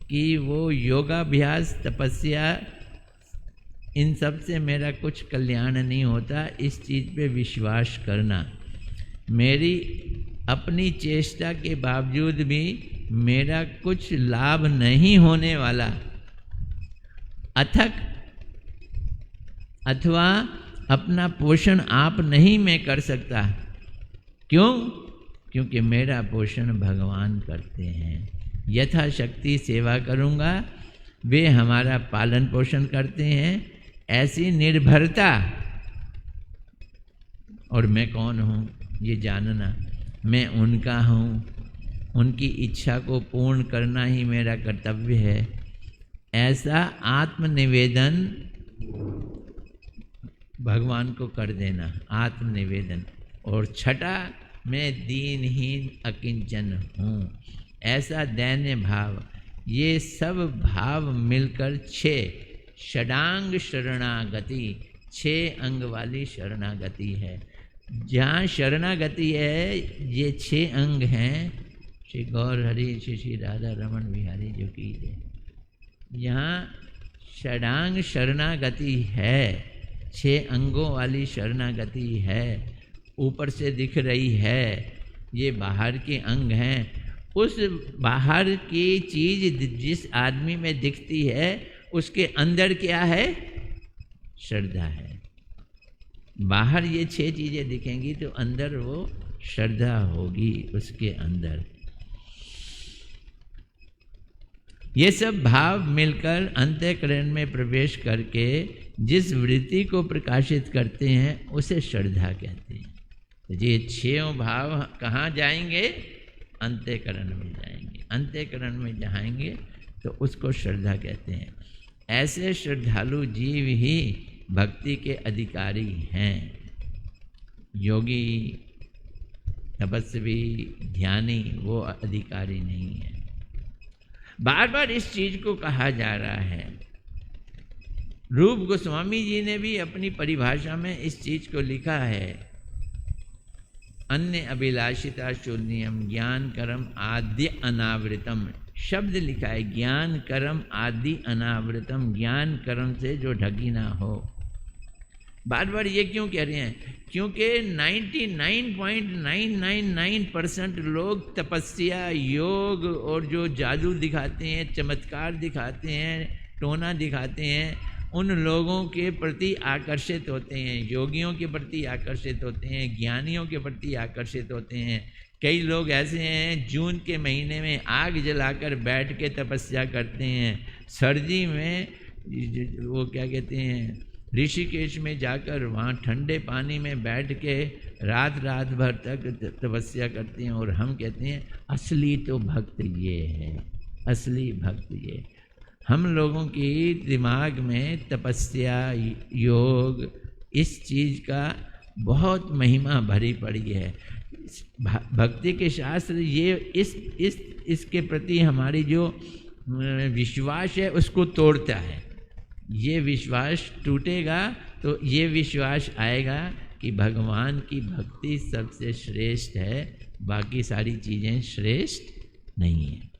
कि वो योगाभ्यास, तपस्या, इन सब से मेरा कुछ कल्याण नहीं होता, इस चीज़ पे विश्वास करना। मेरी अपनी चेष्टा के बावजूद भी मेरा कुछ लाभ नहीं होने वाला, अथक अथवा अपना पोषण आप नहीं मैं कर सकता। क्यों? क्योंकि मेरा पोषण भगवान करते हैं। यथाशक्ति सेवा करूँगा, वे हमारा पालन पोषण करते हैं। ऐसी निर्भरता, और मैं कौन हूँ ये जानना, मैं उनका हूँ, उनकी इच्छा को पूर्ण करना ही मेरा कर्तव्य है, ऐसा आत्मनिवेदन भगवान को कर देना, आत्मनिवेदन। और छठा, मैं दीनहीन अकिंचन हूँ, ऐसा दैन्य भाव। ये सब भाव मिलकर 6 षडांग शरणागति, 6 अंग वाली शरणागति है। जहाँ शरणागति है, ये 6 अंग हैं। श्री गौर हरि श्री श्री राधा रमन बिहारी जो की है, यहाँ षडांग शरणागति है, 6 अंगों वाली शरणागति है। ऊपर से दिख रही है, ये बाहर के अंग हैं। उस बाहर की चीज़ जिस आदमी में दिखती है, उसके अंदर क्या है? श्रद्धा है। बाहर ये 6 चीज़ें दिखेंगी तो अंदर वो श्रद्धा होगी उसके अंदर। ये सब भाव मिलकर अंतःकरण में प्रवेश करके जिस वृत्ति को प्रकाशित करते हैं उसे श्रद्धा कहते हैं। तो ये 6 भाव कहाँ जाएंगे? अंतःकरण में जाएंगे। अंतःकरण में जाएंगे तो उसको श्रद्धा कहते हैं। ऐसे श्रद्धालु जीव ही भक्ति के अधिकारी हैं। योगी, तपस्वी, ध्यानी वो अधिकारी नहीं है। बार बार इस चीज को कहा जा रहा है। रूप गोस्वामी जी ने भी अपनी परिभाषा में इस चीज को लिखा है, अन्य अभिलाषिता शून्यम ज्ञान कर्म आद्य अनावृतम। शब्द लिखा है ज्ञान कर्म आदि अनावृतम, ज्ञान कर्म से जो ढकी ना हो। बार बार ये क्यों कह रहे हैं? क्योंकि 99.999% लोग तपस्या, योग और जो जादू दिखाते हैं, चमत्कार दिखाते हैं, टोना दिखाते हैं, उन लोगों के प्रति आकर्षित होते हैं, योगियों के प्रति आकर्षित होते हैं, ज्ञानियों के प्रति आकर्षित होते हैं। कई लोग ऐसे हैं जून के महीने में आग जलाकर बैठ के तपस्या करते हैं, सर्दी में वो क्या कहते हैं ऋषिकेश में जाकर वहाँ ठंडे पानी में बैठ के रात रात भर तक तपस्या करते हैं। और हम कहते हैं असली तो भक्त ये है, असली भक्त ये। हम लोगों की दिमाग में तपस्या, योग, इस चीज़ का बहुत महिमा भरी पड़ी है। भक्ति के शास्त्र ये इसके प्रति हमारी जो विश्वास है उसको तोड़ता है। ये विश्वास टूटेगा तो ये विश्वास आएगा कि भगवान की भक्ति सबसे श्रेष्ठ है, बाकी सारी चीज़ें श्रेष्ठ नहीं है।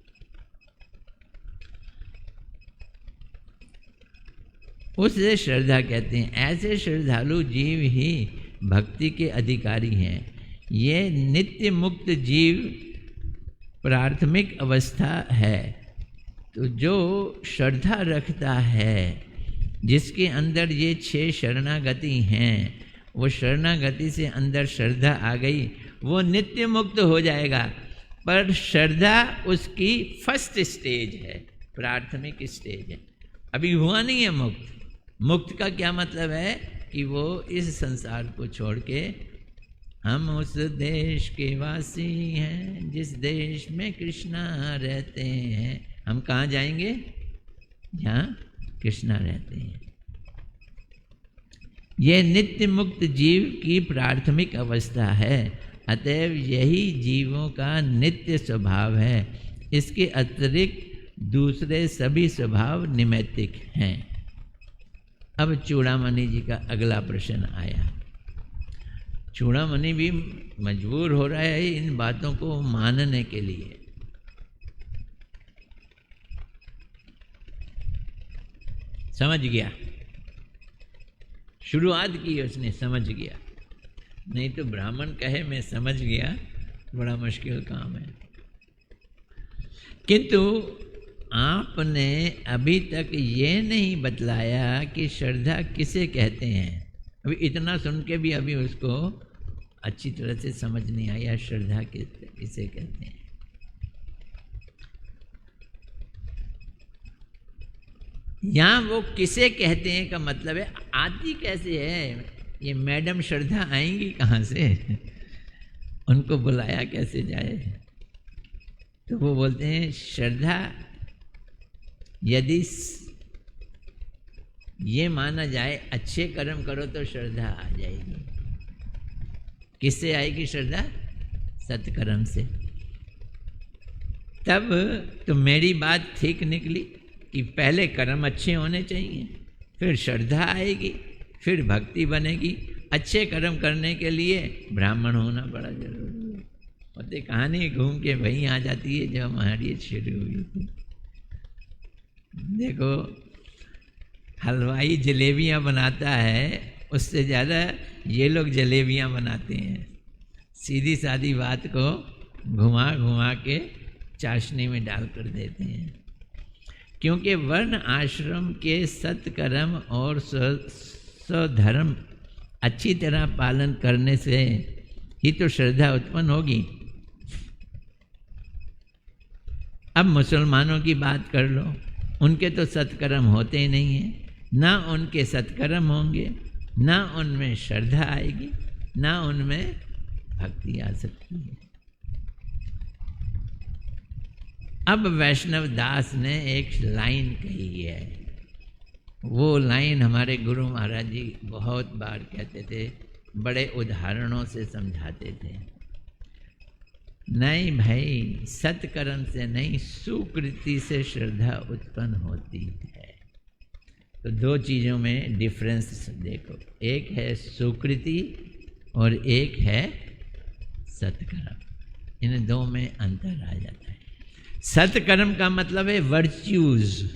उसे श्रद्धा कहते हैं। ऐसे श्रद्धालु जीव ही भक्ति के अधिकारी हैं। ये नित्य मुक्त जीव प्राथमिक अवस्था है। तो जो श्रद्धा रखता है, जिसके अंदर ये 6 शरणागति हैं, वो शरणागति से अंदर श्रद्धा आ गई, वो नित्य मुक्त हो जाएगा। पर श्रद्धा उसकी फर्स्ट स्टेज है, प्राथमिक स्टेज है, अभी हुआ नहीं है मुक्त। मुक्त का क्या मतलब है कि वो इस संसार को छोड़ के, हम उस देश के वासी हैं जिस देश में कृष्णा रहते हैं। हम कहाँ जाएंगे? जहाँ कृष्णा रहते हैं। यह नित्य मुक्त जीव की प्राथमिक अवस्था है। अतएव यही जीवों का नित्य स्वभाव है। इसके अतिरिक्त दूसरे सभी स्वभाव निमित्तिक हैं। अब चूड़ामणि जी का अगला प्रश्न आया। चूड़ामणि भी मजबूर हो रहा है इन बातों को मानने के लिए। समझ गया, शुरुआत की उसने, समझ गया। नहीं तो ब्राह्मण कहे मैं समझ गया, बड़ा मुश्किल काम है। किंतु आपने अभी तक ये नहीं बतलाया कि श्रद्धा किसे कहते हैं। अभी इतना सुन के भी अभी उसको अच्छी तरह से समझ नहीं आया श्रद्धा किसे कहते हैं। यहाँ वो किसे कहते हैं का मतलब है आती कैसे है। ये मैडम श्रद्धा आएंगी कहाँ से, उनको बुलाया कैसे जाए। तो वो बोलते हैं श्रद्धा यदि ये माना जाए अच्छे कर्म करो तो श्रद्धा आ जाएगी। किससे आएगी श्रद्धा? सत्कर्म से। तब तो मेरी बात ठीक निकली कि पहले कर्म अच्छे होने चाहिए, फिर श्रद्धा आएगी, फिर भक्ति बनेगी। अच्छे कर्म करने के लिए ब्राह्मण होना बड़ा जरूरी है। और तो कहानी घूम के वहीं आ जाती है जब हमारी शुरू हुई थी। देखो, हलवाई जलेबियाँ बनाता है, उससे ज़्यादा ये लोग जलेबियाँ बनाते हैं। सीधी सादी बात को घुमा घुमा के चाशनी में डाल कर देते हैं। क्योंकि वर्ण आश्रम के सत्कर्म और स्वधर्म अच्छी तरह पालन करने से ही तो श्रद्धा उत्पन्न होगी। अब मुसलमानों की बात कर लो, उनके तो सत्कर्म होते ही नहीं हैं। ना उनके सत्कर्म होंगे, ना उनमें श्रद्धा आएगी, ना उनमें भक्ति आ सकती है। अब वैष्णव दास ने एक लाइन कही है। वो लाइन हमारे गुरु महाराज जी बहुत बार कहते थे, बड़े उदाहरणों से समझाते थे। नहीं भाई, सत्कर्म से नहीं, सुकृति से श्रद्धा उत्पन्न होती है। तो दो चीज़ों में डिफरेंस देखो, एक है सुकृति और एक है सत्कर्म। इन दो में अंतर आ जाता है। सत्कर्म का मतलब है वर्च्यूज,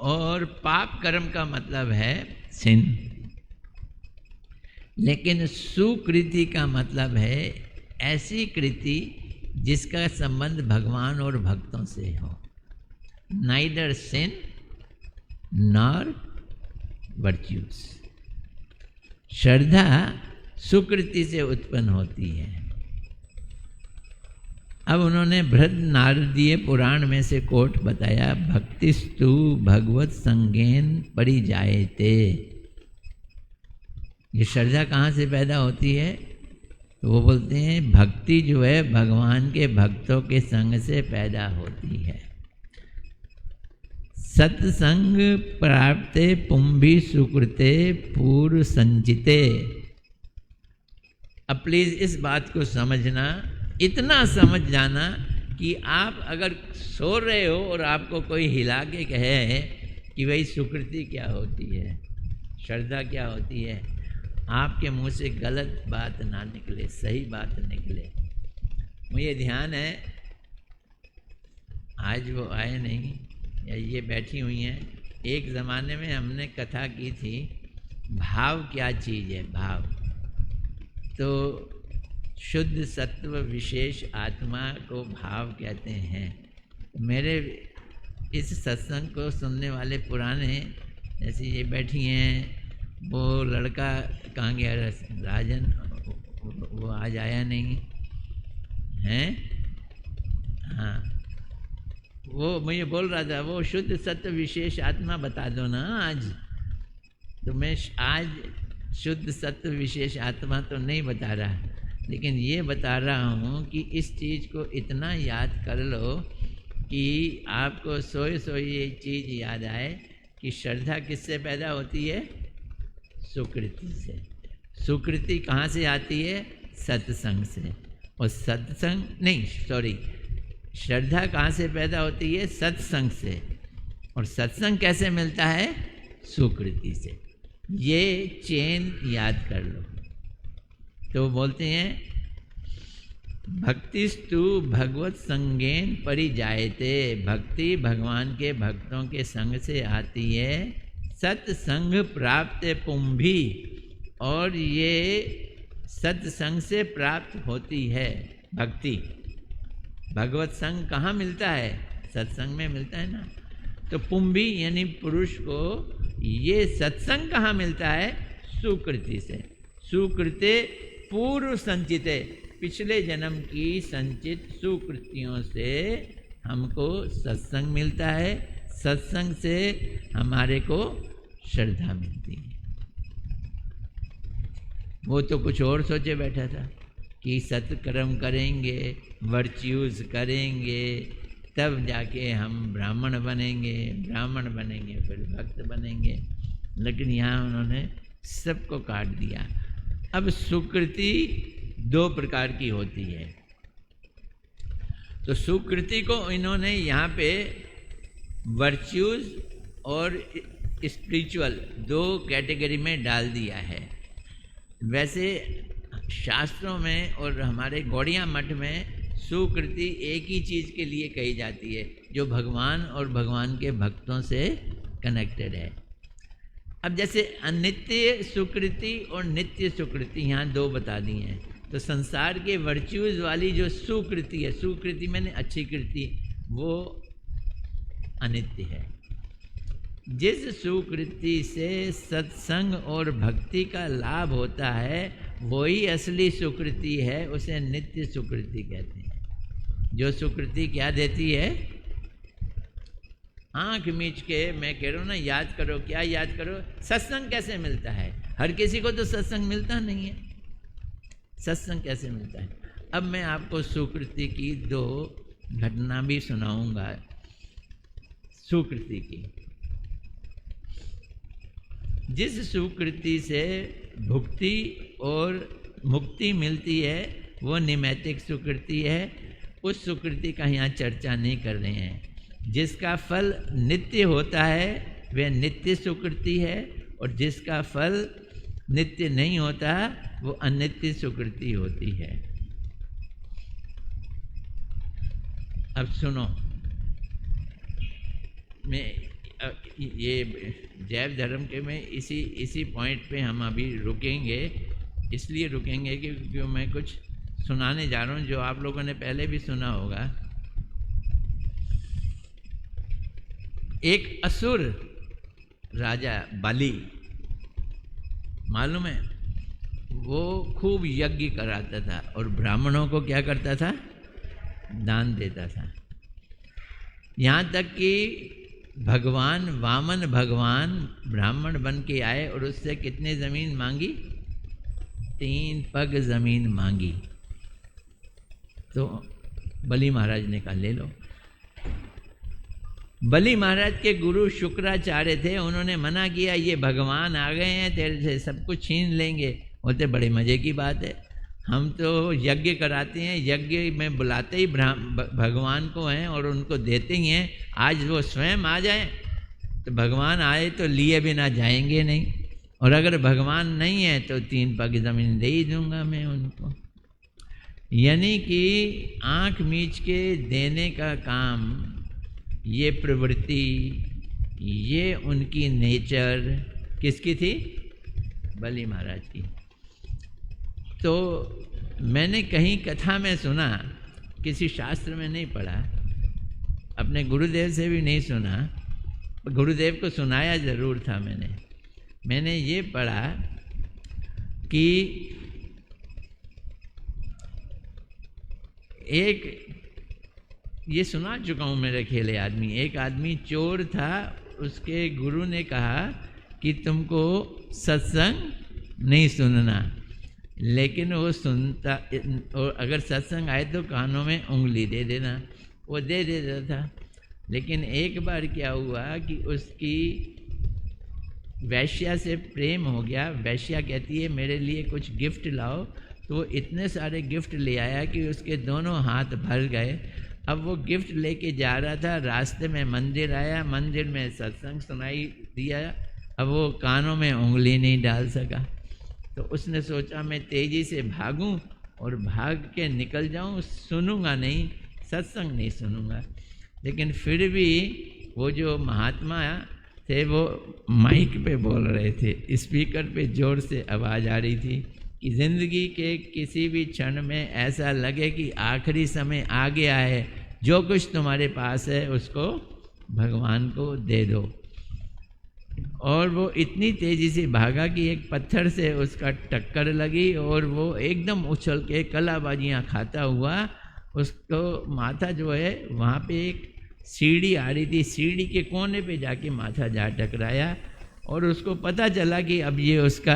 और पाप कर्म का मतलब है सिन। लेकिन सुकृति का मतलब है ऐसी कृति जिसका संबंध भगवान और भक्तों से हो। नाइदर सिन नॉर वर्च्यूज। श्रद्धा सुकृति से उत्पन्न होती है। अब उन्होंने बृहद नारदीय पुराण में से कोट बताया, भक्तिस्तु भगवत संगेन परिजायते। ये श्रद्धा कहाँ से पैदा होती है? तो वो बोलते हैं भक्ति जो है भगवान के भक्तों के संग से पैदा होती है। सत्संग प्राप्ते पुंभी सुकृते पूर्व संचिते। अब प्लीज इस बात को समझना, इतना समझ जाना कि आप अगर सो रहे हो और आपको कोई हिला के कहे कि भाई सुकृति क्या होती है, श्रद्धा क्या होती है, आपके मुंह से गलत बात ना निकले, सही बात निकले। मुझे ध्यान है आज वो आए नहीं या ये बैठी हुई हैं। एक ज़माने में हमने कथा की थी भाव क्या चीज़ है? भाव तो शुद्ध सत्व विशेष आत्मा को भाव कहते हैं। मेरे इस सत्संग को सुनने वाले पुराने, जैसे ये बैठी हैं, वो लड़का कहाँ गया? राजन, वो आज आया नहीं हैं? हाँ, वो मुझे बोल रहा था वो शुद्ध सत्व विशेष आत्मा बता दो ना आज। तो मैं आज शुद्ध सत्व विशेष आत्मा तो नहीं बता रहा, लेकिन ये बता रहा हूँ कि इस चीज़ को इतना याद कर लो कि आपको सोए सोए ये चीज़ याद आए कि श्रद्धा किससे पैदा होती है? सुकृति से। सुकृति कहाँ से आती है? सत्संग से। और सत्संग नहीं, सॉरी, श्रद्धा कहाँ से पैदा होती है? सत्संग से। और सत्संग कैसे मिलता है? सुकृति से। ये चेन याद कर लो। तो बोलते हैं भक्तिस्तु भगवत संगेन परिजायते, भक्ति भगवान के भक्तों के संग से आती है। सत्संग प्राप्त पुंभी, और ये सत्संग से प्राप्त होती है भक्ति। भगवत संग कहाँ मिलता है? सत्संग में मिलता है ना। तो पुंभी यानी पुरुष को ये सत्संग कहाँ मिलता है? सुकृति से। सुकृते पूर्व संचिते, पिछले जन्म की संचित सुकृतियों से हमको सत्संग मिलता है। सत्संग से हमारे को श्रद्धा मिलती है। वो तो कुछ और सोचे बैठा था कि सत्कर्म करेंगे, वर्च्यूज करेंगे, तब जाके हम ब्राह्मण बनेंगे, ब्राह्मण बनेंगे फिर भक्त बनेंगे। लेकिन यहाँ उन्होंने सबको काट दिया। अब सुकृति दो प्रकार की होती है। तो सुकृति को इन्होंने यहाँ पे वर्च्यूज और स्पिरिचुअल दो कैटेगरी में डाल दिया है। वैसे शास्त्रों में और हमारे गौड़िया मठ में सुकृति एक ही चीज़ के लिए कही जाती है, जो भगवान और भगवान के भक्तों से कनेक्टेड है। अब जैसे अनित्य सुकृति और नित्य सुकृति यहाँ दो बता दी हैं। तो संसार के वर्च्यूज वाली जो सुकृति है, सुकृति मैंने अच्छी कृति, वो अनित्य है। जिस सुकृति से सत्संग और भक्ति का लाभ होता है वही असली सुकृति है, उसे नित्य सुकृति कहते हैं। जो सुकृति क्या देती है? आंख मीच के, मैं कह रहा हूँ ना, याद करो। क्या याद करो? सत्संग कैसे मिलता है? हर किसी को तो सत्संग मिलता नहीं है। सत्संग कैसे मिलता है? अब मैं आपको सुकृति की दो घटना भी सुनाऊंगा। सुकृति की, जिस सुकृति से भुक्ति और मुक्ति मिलती है वो निमैतिक सुकृति है। उस सुकृति का यहाँ चर्चा नहीं कर रहे हैं। जिसका फल नित्य होता है वह नित्य सुकृति है, और जिसका फल नित्य नहीं होता वो अनित्य सुकृति होती है। अब सुनो, मैं ये जैव धर्म के में इसी पॉइंट पे हम अभी रुकेंगे। इसलिए रुकेंगे क्योंकि मैं कुछ सुनाने जा रहा हूँ जो आप लोगों ने पहले भी सुना होगा। एक असुर राजा बलि, मालूम है, वो खूब यज्ञ कराता था और ब्राह्मणों को क्या करता था? दान देता था। यहाँ तक कि भगवान वामन भगवान ब्राह्मण बन के आए और उससे कितने ज़मीन मांगी? 3 पग ज़मीन मांगी। तो बलि महाराज ने कहा ले लो। बलि महाराज के गुरु शुक्राचार्य थे, उन्होंने मना किया, ये भगवान आ गए हैं तेरे से सब कुछ छीन लेंगे। बोलते बड़े मज़े की बात है, हम तो यज्ञ कराते हैं, यज्ञ में बुलाते ही भगवान को हैं और उनको देते ही हैं। आज वो स्वयं आ जाएं तो भगवान आए तो लिए बिना जाएंगे नहीं, और अगर भगवान नहीं है तो 3 पग ज़मीन दे ही दूंगा मैं उनको। यानी कि आँख मीच के देने का काम, ये प्रवृत्ति, ये उनकी नेचर किसकी थी? बलि महाराज की। तो मैंने कहीं कथा में सुना, किसी शास्त्र में नहीं पढ़ा, अपने गुरुदेव से भी नहीं सुना, गुरुदेव को सुनाया ज़रूर था मैंने ये पढ़ा कि एक, ये सुना चुका हूँ मेरे खेले आदमी, एक आदमी चोर था, उसके गुरु ने कहा कि तुमको सत्संग नहीं सुनना, लेकिन वो सुनता, और अगर सत्संग आए तो कानों में उंगली दे देना, वो दे देता था। लेकिन एक बार क्या हुआ कि उसकी वैश्या से प्रेम हो गया। वैश्या कहती है मेरे लिए कुछ गिफ्ट लाओ, तो वो इतने सारे गिफ्ट ले आया कि उसके दोनों हाथ भर गए। अब वो गिफ्ट लेके जा रहा था, रास्ते में मंदिर आया, मंदिर में सत्संग सुनाई दिया, अब वो कानों में उंगली नहीं डाल सका। तो उसने सोचा मैं तेज़ी से भागूं और भाग के निकल जाऊं, सुनूंगा नहीं, सत्संग नहीं सुनूंगा। लेकिन फिर भी वो जो महात्मा थे वो माइक पे बोल रहे थे, स्पीकर पे जोर से आवाज़ आ रही थी कि ज़िंदगी के किसी भी क्षण में ऐसा लगे कि आखिरी समय आ गया है, जो कुछ तुम्हारे पास है उसको भगवान को दे दो। और वो इतनी तेज़ी से भागा कि एक पत्थर से उसका टक्कर लगी और वो एकदम उछल के कलाबाजियाँ खाता हुआ, उसको माथा जो है वहाँ पे एक सीढ़ी आ रही थी, सीढ़ी के कोने पे जाके माथा जा टकराया और उसको पता चला कि अब ये उसका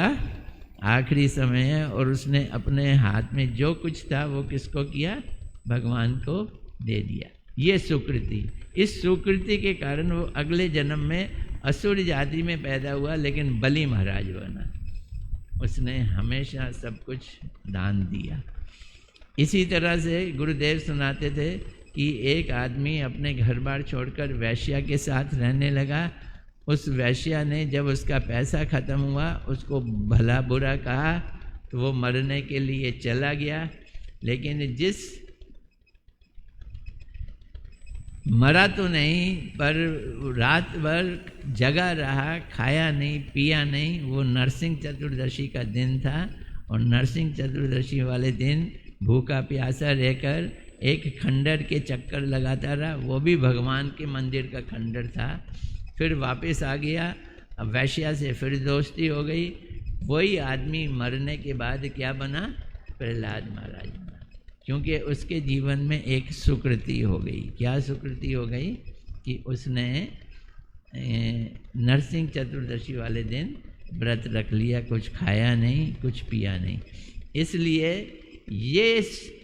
आखिरी समय है। और उसने अपने हाथ में जो कुछ था वो किसको किया, भगवान को दे दिया। ये सुकृति, इस सुकृति के कारण वो अगले जन्म में असुर जाति में पैदा हुआ, लेकिन बलि महाराज बना। उसने हमेशा सब कुछ दान दिया। इसी तरह से गुरुदेव सुनाते थे कि एक आदमी अपने घर बार छोड़कर वैश्या के साथ रहने लगा। उस वैश्या ने जब उसका पैसा ख़त्म हुआ, उसको भला बुरा कहा, तो वो मरने के लिए चला गया। लेकिन जिस मरा तो नहीं, पर रात भर जगा रहा, खाया नहीं पिया नहीं। वो नरसिंह चतुर्दशी का दिन था और नरसिंह चतुर्दशी वाले दिन भूखा प्यासा रहकर एक खंडर के चक्कर लगाता रहा, वो भी भगवान के मंदिर का खंडर था। फिर वापस आ गया, अब वैश्या से फिर दोस्ती हो गई। वही आदमी मरने के बाद क्या बना, प्रहलाद महाराज बना, क्योंकि उसके जीवन में एक सुकृति हो गई। क्या सुकृति हो गई कि उसने नरसिंह चतुर्दशी वाले दिन व्रत रख लिया, कुछ खाया नहीं, कुछ पिया नहीं। इसलिए ये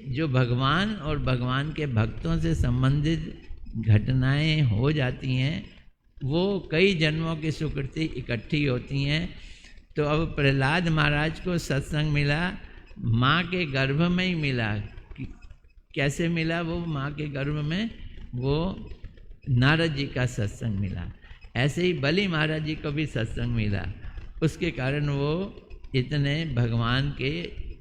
जो भगवान और भगवान के भक्तों से संबंधित घटनाएं हो जाती हैं, वो कई जन्मों की सुकृति इकट्ठी होती हैं। तो अब प्रहलाद महाराज को सत्संग मिला, माँ के गर्भ में ही मिला। कैसे मिला वो माँ के गर्भ में, वो नारद जी का सत्संग मिला। ऐसे ही बलि महाराज जी को भी सत्संग मिला, उसके कारण वो इतने भगवान के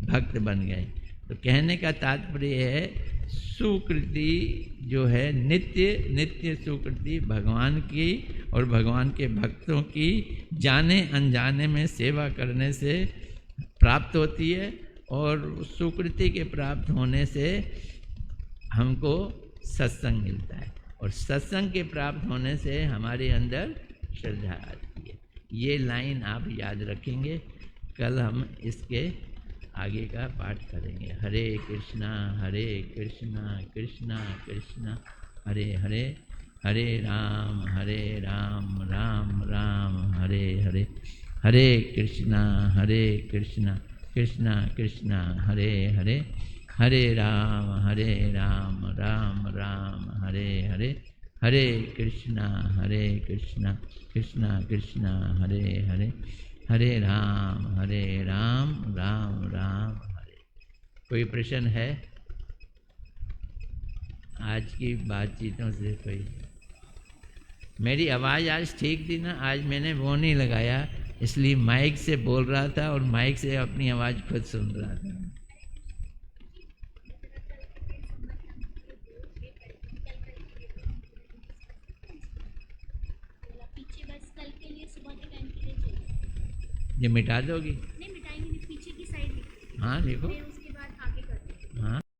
भक्त बन गए। तो कहने का तात्पर्य है, सुकृति जो है नित्य नित्य सुकृति भगवान की और भगवान के भक्तों की जाने अनजाने में सेवा करने से प्राप्त होती है। और सुकृति के प्राप्त होने से हमको सत्संग मिलता है, और सत्संग के प्राप्त होने से हमारे अंदर श्रद्धा आती है। ये लाइन आप याद रखेंगे, कल हम इसके आगे का पाठ करेंगे। हरे कृष्णा कृष्णा कृष्णा हरे हरे, हरे राम राम राम हरे हरे, हरे कृष्णा कृष्णा कृष्णा हरे हरे, हरे राम राम राम हरे हरे, हरे कृष्णा कृष्णा कृष्णा हरे हरे, हरे राम राम राम हरे। कोई प्रश्न है आज की बातचीतों से? कोई? मेरी आवाज़ आज ठीक थी ना? आज मैंने वो नहीं लगाया, इसलिए माइक से बोल रहा था और माइक से अपनी आवाज़ खुद सुन रहा था। ये मिटा दोगी? नहीं मिटाएंगे नहीं, पीछे की साइड लिखो। हाँ लिखो। मैं